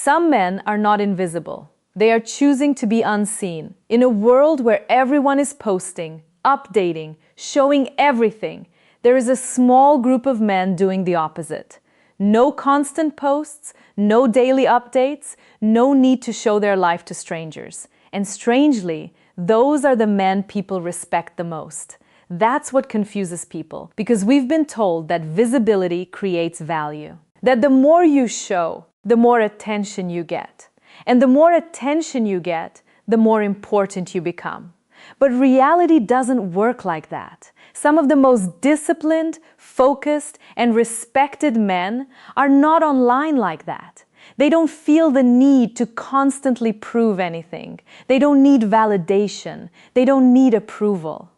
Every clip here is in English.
Some men are not invisible. They are choosing to be unseen. In a world where everyone is posting, updating, showing everything, there is a small group of men doing the opposite. No constant posts, no daily updates, no need to show their life to strangers. And strangely, those are the men people respect the most. That's what confuses people, because we've been told that visibility creates value. That the more you show, the more attention you get. And the more attention you get, the more important you become. But reality doesn't work like that. Some of the most disciplined, focused, and respected men are not online like that. They don't feel the need to constantly prove anything. They don't need validation. They don't need approval.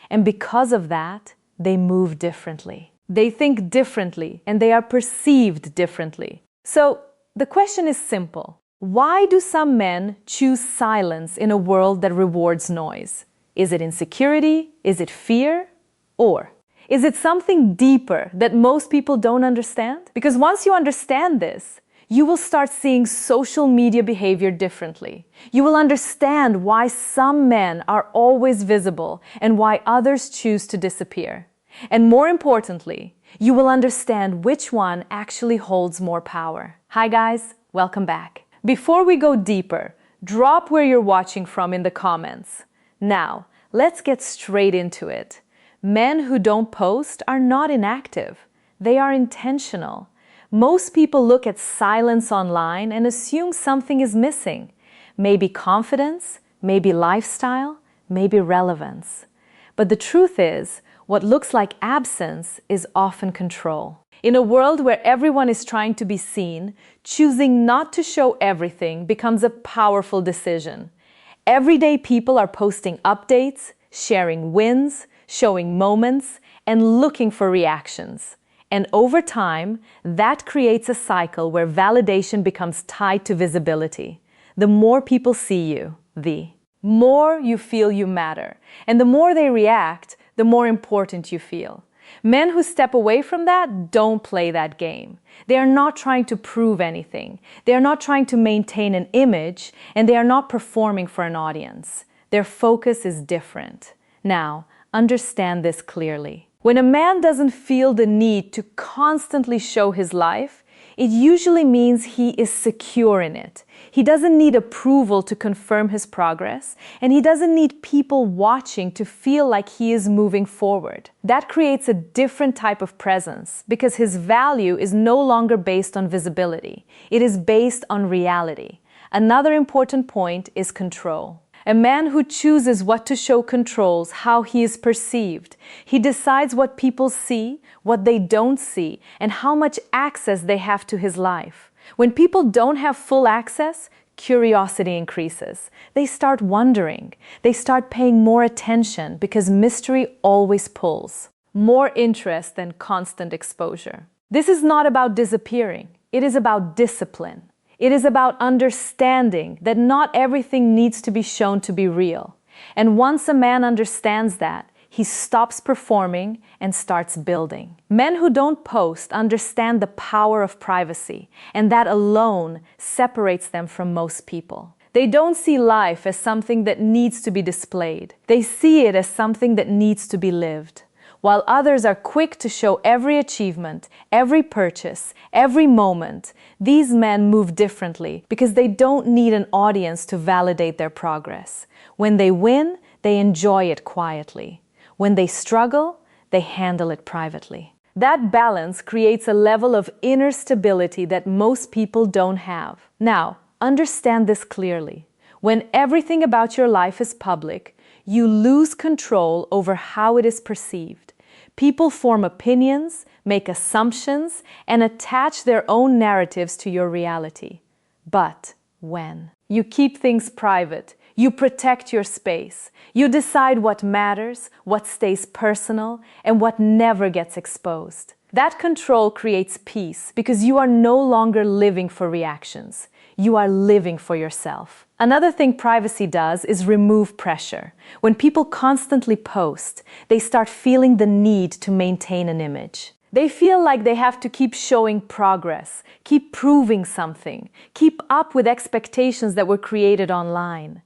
And because of that, they move differently. They think differently, and they are perceived differently. So, the question is simple. Why do some men choose silence in a world that rewards noise? Is it insecurity? Is it fear? Or is it something deeper that most people don't understand? Because once you understand this, you will start seeing social media behavior differently. You will understand why some men are always visible and why others choose to disappear. And more importantly, you will understand which one actually holds more power. Hi guys, welcome back. Before we go deeper, drop where you're watching from in the comments. Now, let's get straight into it. Men who don't post are not inactive. They are intentional. Most people look at silence online and assume something is missing. Maybe confidence, maybe lifestyle, maybe relevance. But the truth is, what looks like absence is often control. In a world where everyone is trying to be seen, choosing not to show everything becomes a powerful decision. Everyday people are posting updates, sharing wins, showing moments, and looking for reactions. And over time, that creates a cycle where validation becomes tied to visibility. The more people see you, the more you feel you matter. And the more they react, the more important you feel. Men who step away from that don't play that game. They are not trying to prove anything. They are not trying to maintain an image, and they are not performing for an audience. Their focus is different. Now, understand this clearly. When a man doesn't feel the need to constantly show his life, it usually means he is secure in it. He doesn't need approval to confirm his progress, and he doesn't need people watching to feel like he is moving forward. That creates a different type of presence because his value is no longer based on visibility. It is based on reality. Another important point is control. A man who chooses what to show controls how he is perceived. He decides what people see, what they don't see, and how much access they have to his life. When people don't have full access, curiosity increases. They start wondering. They start paying more attention because mystery always pulls. More interest than constant exposure. This is not about disappearing. It is about discipline. It is about understanding that not everything needs to be shown to be real. And once a man understands that, he stops performing and starts building. Men who don't post understand the power of privacy, and that alone separates them from most people. They don't see life as something that needs to be displayed. They see it as something that needs to be lived. While others are quick to show every achievement, every purchase, every moment, these men move differently because they don't need an audience to validate their progress. When they win, they enjoy it quietly. When they struggle, they handle it privately. That balance creates a level of inner stability that most people don't have. Now, understand this clearly. When everything about your life is public, you lose control over how it is perceived. People form opinions, make assumptions, and attach their own narratives to your reality. But when you keep things private, you protect your space, you decide what matters, what stays personal, and what never gets exposed. That control creates peace because you are no longer living for reactions. You are living for yourself. Another thing privacy does is remove pressure. When people constantly post, they start feeling the need to maintain an image. They feel like they have to keep showing progress, keep proving something, keep up with expectations that were created online.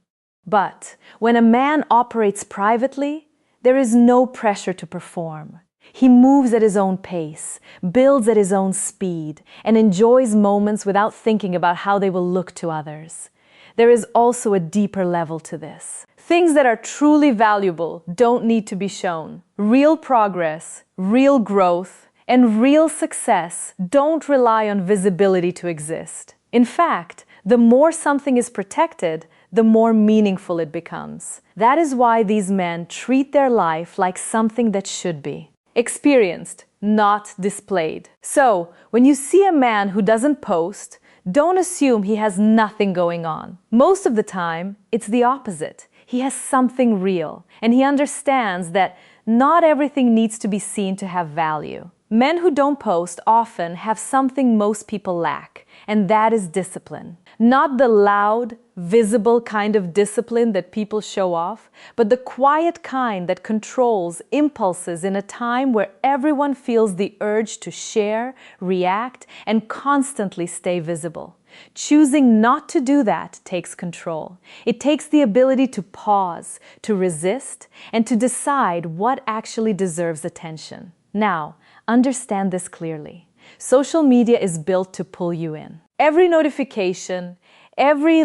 But when a man operates privately, there is no pressure to perform. He moves at his own pace, builds at his own speed, and enjoys moments without thinking about how they will look to others. There is also a deeper level to this. Things that are truly valuable don't need to be shown. Real progress, real growth, and real success don't rely on visibility to exist. In fact, the more something is protected, the more meaningful it becomes. That is why these men treat their life like something that should be. Experienced, not displayed. So, when you see a man who doesn't post, don't assume he has nothing going on. Most of the time, it's the opposite. He has something real, and he understands that not everything needs to be seen to have value. Men who don't post often have something most people lack, and that is discipline. Not the loud, visible kind of discipline that people show off, but the quiet kind that controls impulses in a time where everyone feels the urge to share, react, and constantly stay visible. Choosing not to do that takes control. It takes the ability to pause, to resist, and to decide what actually deserves attention. Now, understand this clearly. Social media is built to pull you in. Every notification, every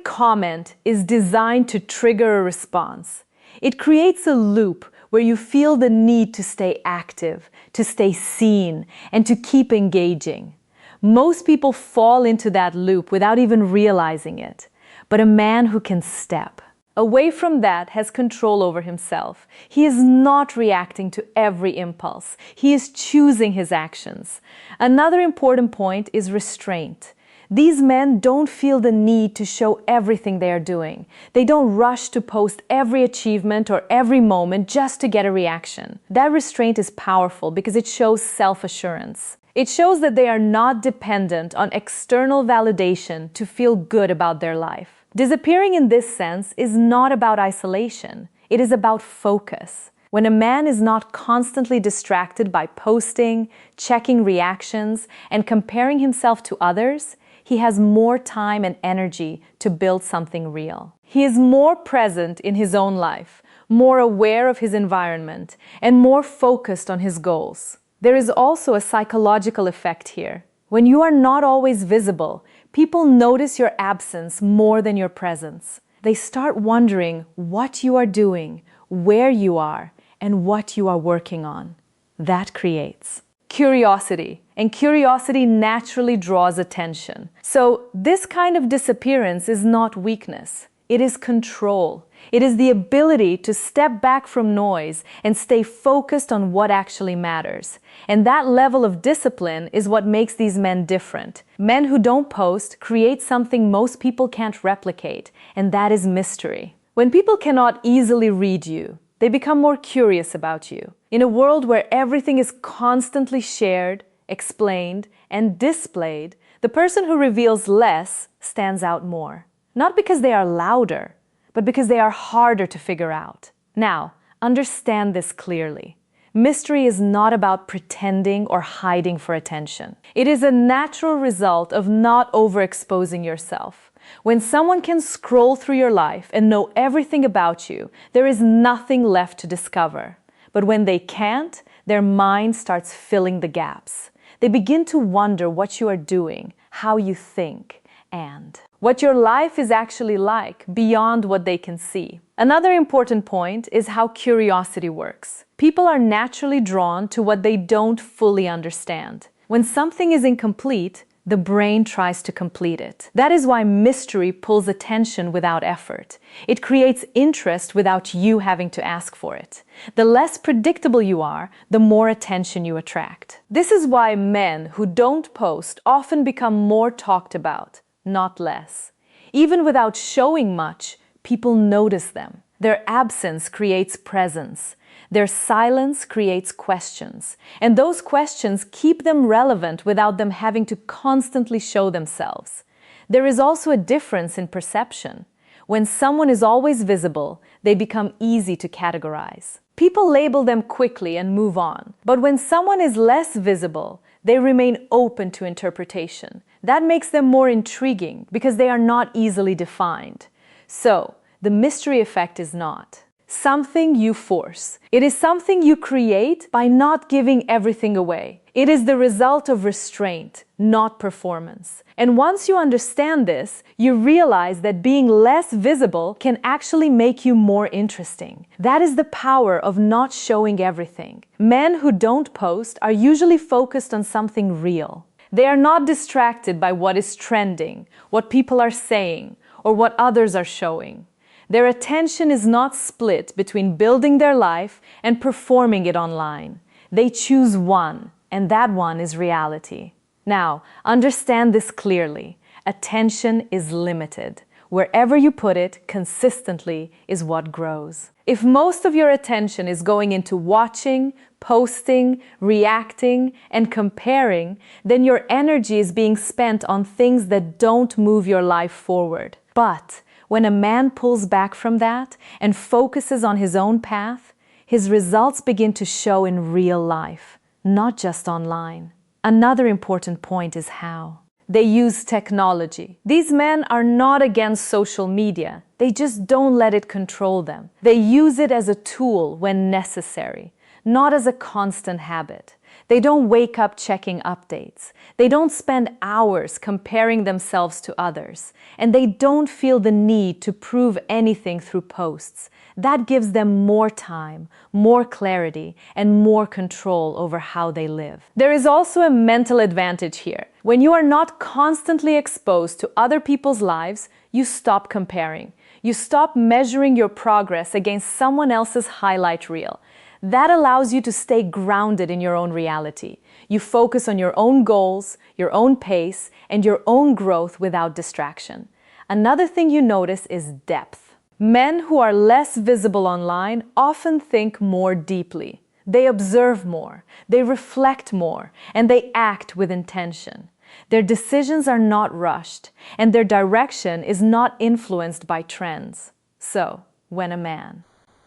comment is designed to trigger a response. It creates a loop where you feel the need to stay active, to stay seen, and to keep engaging. Most people fall into that loop without even realizing it. But a man who can step away from that has control over himself. He is not reacting to every impulse. He is choosing his actions. Another important point is restraint. These men don't feel the need to show everything they are doing. They don't rush to post every achievement or every moment just to get a reaction. That restraint is powerful because it shows self-assurance. It shows that they are not dependent on external validation to feel good about their life. Disappearing in this sense is not about isolation. It is about focus. When a man is not constantly distracted by posting, checking reactions, and comparing himself to others, he has more time and energy to build something real. He is more present in his own life, more aware of his environment, and more focused on his goals. There is also a psychological effect here. When you are not always visible, people notice your absence more than your presence. They start wondering what you are doing, where you are, and what you are working on. That creates curiosity, and curiosity naturally draws attention. So this kind of disappearance is not weakness. It is control. It is the ability to step back from noise and stay focused on what actually matters. And that level of discipline is what makes these men different. Men who don't post create something most people can't replicate, and that is mystery. When people cannot easily read you, they become more curious about you. In a world where everything is constantly shared, explained, and displayed, the person who reveals less stands out more. Not because they are louder, but because they are harder to figure out. Now, understand this clearly. Mystery is not about pretending or hiding for attention. It is a natural result of not overexposing yourself. When someone can scroll through your life and know everything about you, there is nothing left to discover. But when they can't, their mind starts filling the gaps. They begin to wonder what you are doing, how you think, and what your life is actually like beyond what they can see. Another important point is how curiosity works. People are naturally drawn to what they don't fully understand. When something is incomplete, the brain tries to complete it. That is why mystery pulls attention without effort. It creates interest without you having to ask for it. The less predictable you are, the more attention you attract. This is why men who don't post often become more talked about, not less. Even without showing much, people notice them. Their absence creates presence. Their silence creates questions. And those questions keep them relevant without them having to constantly show themselves. There is also a difference in perception. When someone is always visible, they become easy to categorize. People label them quickly and move on. But when someone is less visible, they remain open to interpretation. That makes them more intriguing because they are not easily defined. So, the mystery effect is not something you force. It is something you create by not giving everything away. It is the result of restraint, not performance. And once you understand this, you realize that being less visible can actually make you more interesting. That is the power of not showing everything. Men who don't post are usually focused on something real. They are not distracted by what is trending, what people are saying, or what others are showing. Their attention is not split between building their life and performing it online. They choose one, and that one is reality. Now, understand this clearly. Attention is limited. Wherever you put it, consistently is what grows. If most of your attention is going into watching, posting, reacting, and comparing, then your energy is being spent on things that don't move your life forward. But when a man pulls back from that and focuses on his own path, his results begin to show in real life, not just online. Another important point is how. They use technology. These men are not against social media. They just don't let it control them. They use it as a tool when necessary, not as a constant habit. They don't wake up checking updates. They don't spend hours comparing themselves to others. And they don't feel the need to prove anything through posts. That gives them more time, more clarity, and more control over how they live. There is also a mental advantage here. When you are not constantly exposed to other people's lives, you stop comparing. You stop measuring your progress against someone else's highlight reel. That allows you to stay grounded in your own reality. You focus on your own goals, your own pace, and your own growth without distraction. Another thing you notice is depth. Men who are less visible online often think more deeply. They observe more, they reflect more, and they act with intention. Their decisions are not rushed, and their direction is not influenced by trends. So, when a man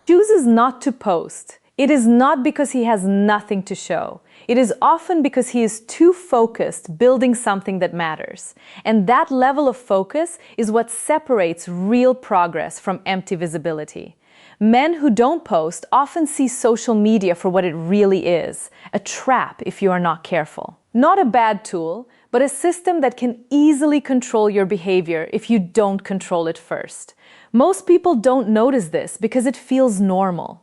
chooses not to post, it is not because he has nothing to show. It is often because he is too focused building something that matters. And that level of focus is what separates real progress from empty visibility. Men who don't post often see social media for what it really is, a trap if you are not careful. Not a bad tool, but a system that can easily control your behavior if you don't control it first. Most people don't notice this because it feels normal.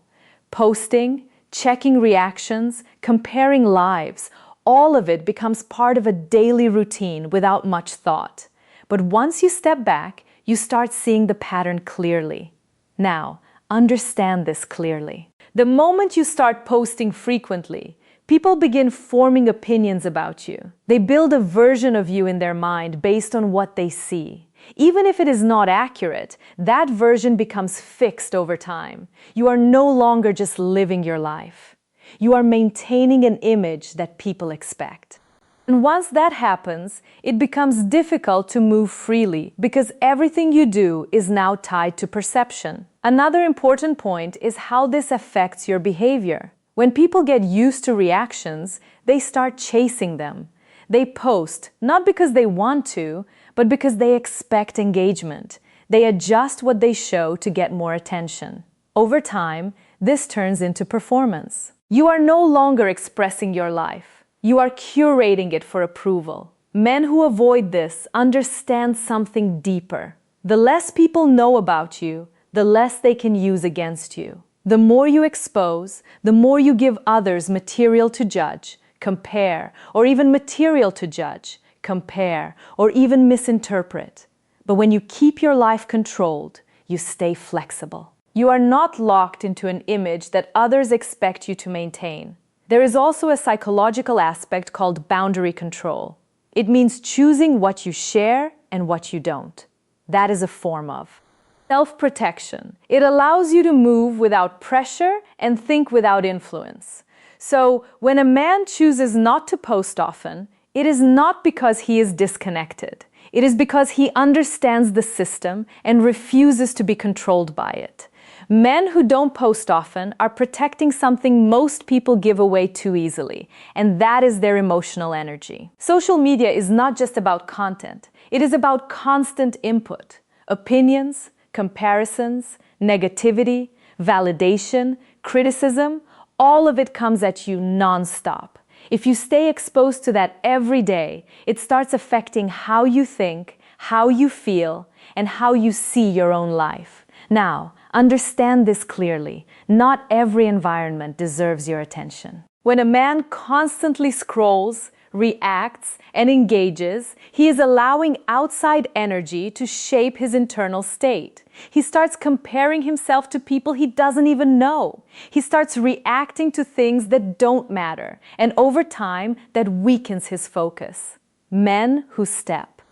Posting, checking reactions, comparing lives, all of it becomes part of a daily routine without much thought. But once you step back, you start seeing the pattern clearly. Now, understand this clearly. The moment you start posting frequently, people begin forming opinions about you. They build a version of you in their mind based on what they see. Even if it is not accurate, that version becomes fixed over time. You are no longer just living your life. You are maintaining an image that people expect. And once that happens, it becomes difficult to move freely because everything you do is now tied to perception. Another important point is how this affects your behavior. When people get used to reactions, they start chasing them. They post, not because they want to, but because they expect engagement. They adjust what they show to get more attention. Over time, this turns into performance. You are no longer expressing your life. You are curating it for approval. Men who avoid this understand something deeper. The less people know about you, the less they can use against you. The more you expose, the more you give others material to judge, compare, or even material to judge, compare, or even misinterpret. But when you keep your life controlled, you stay flexible. You are not locked into an image that others expect you to maintain. There is also a psychological aspect called boundary control. It means choosing what you share and what you don't. That is a form of self-protection. It allows you to move without pressure and think without influence. So, when a man chooses not to post often, it is not because he is disconnected. It is because he understands the system and refuses to be controlled by it. Men who don't post often are protecting something most people give away too easily, and that is their emotional energy. Social media is not just about content. It is about constant input. Opinions, comparisons, negativity, validation, criticism, all of it comes at you nonstop. If you stay exposed to that every day, it starts affecting how you think, how you feel, and how you see your own life. Now, understand this clearly. Not every environment deserves your attention. When a man constantly scrolls, reacts, and engages, he is allowing outside energy to shape his internal state. He starts comparing himself to people he doesn't even know. He starts reacting to things that don't matter, and over time, that weakens his focus. Men who step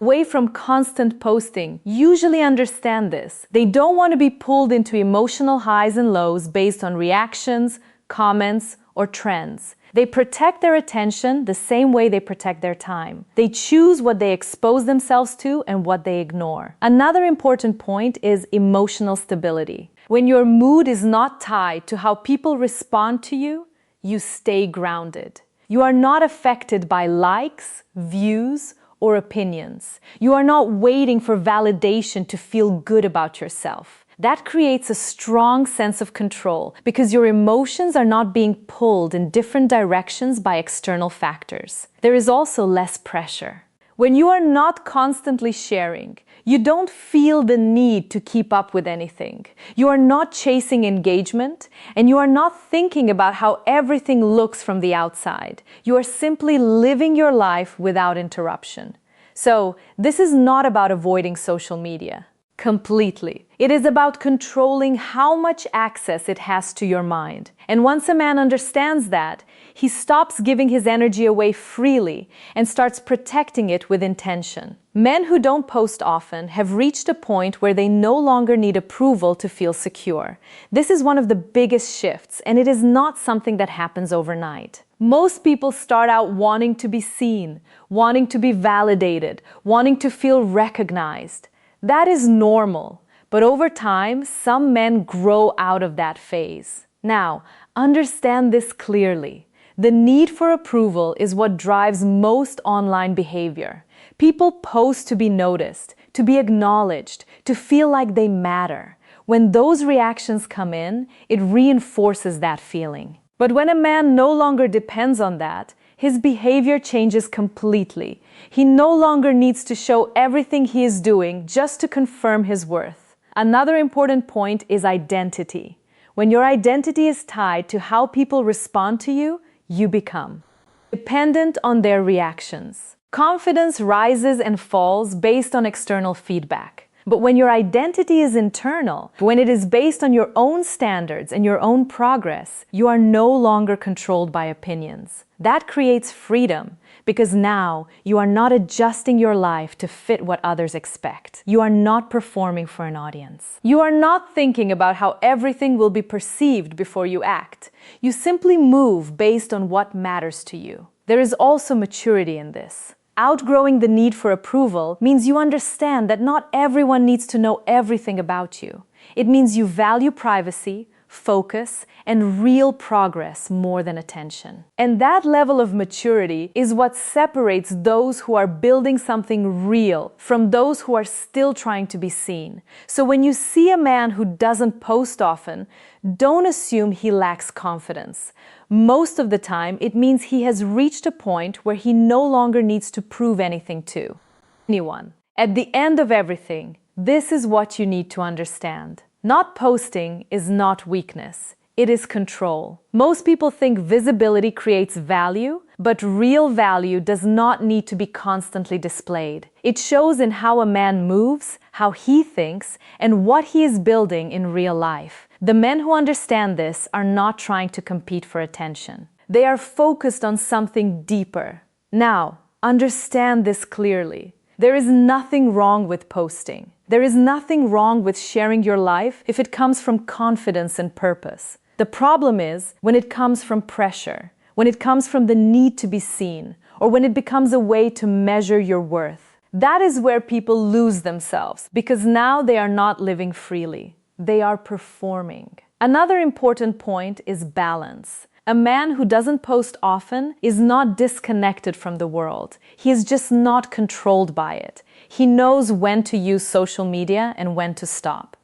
away from constant posting usually understand this. They don't want to be pulled into emotional highs and lows based on reactions, comments, or trends. They protect their attention the same way they protect their time. They choose what they expose themselves to and what they ignore. Another important point is emotional stability. When your mood is not tied to how people respond to you, you stay grounded. You are not affected by likes, views, or opinions. You are not waiting for validation to feel good about yourself. That creates a strong sense of control because your emotions are not being pulled in different directions by external factors. There is also less pressure. When you are not constantly sharing, you don't feel the need to keep up with anything. You are not chasing engagement, and you are not thinking about how everything looks from the outside. You are simply living your life without interruption. So, this is not about avoiding social media. Completely. It is about controlling how much access it has to your mind. And once a man understands that, he stops giving his energy away freely and starts protecting it with intention. Men who don't post often have reached a point where they no longer need approval to feel secure. This is one of the biggest shifts, and it is not something that happens overnight. Most people start out wanting to be seen, wanting to be validated, wanting to feel recognized. That is normal, but over time, some men grow out of that phase. Now, understand this clearly. The need for approval is what drives most online behavior. People post to be noticed, to be acknowledged, to feel like they matter. When those reactions come in, it reinforces that feeling. But when a man no longer depends on that, his behavior changes completely. He no longer needs to show everything he is doing just to confirm his worth. Another important point is identity. When your identity is tied to how people respond to you, you become dependent on their reactions. Confidence rises and falls based on external feedback. But when your identity is internal, when it is based on your own standards and your own progress, you are no longer controlled by opinions. That creates freedom because now you are not adjusting your life to fit what others expect. You are not performing for an audience. You are not thinking about how everything will be perceived before you act. You simply move based on what matters to you. There is also maturity in this. Outgrowing the need for approval means you understand that not everyone needs to know everything about you. It means you value privacy, focus, and real progress more than attention. And that level of maturity is what separates those who are building something real from those who are still trying to be seen. So when you see a man who doesn't post often, don't assume he lacks confidence. Most of the time, it means he has reached a point where he no longer needs to prove anything to anyone. At the end of everything, this is what you need to understand. Not posting is not weakness. It is control. Most people think visibility creates value, but real value does not need to be constantly displayed. It shows in how a man moves, how he thinks, and what he is building in real life. The men who understand this are not trying to compete for attention. They are focused on something deeper. Now, understand this clearly. There is nothing wrong with posting. There is nothing wrong with sharing your life if it comes from confidence and purpose. The problem is when it comes from pressure, when it comes from the need to be seen, or when it becomes a way to measure your worth. That is where people lose themselves, because now they are not living freely. They are performing. Another important point is balance. A man who doesn't post often is not disconnected from the world. He is just not controlled by it. He knows when to use social media and when to stop.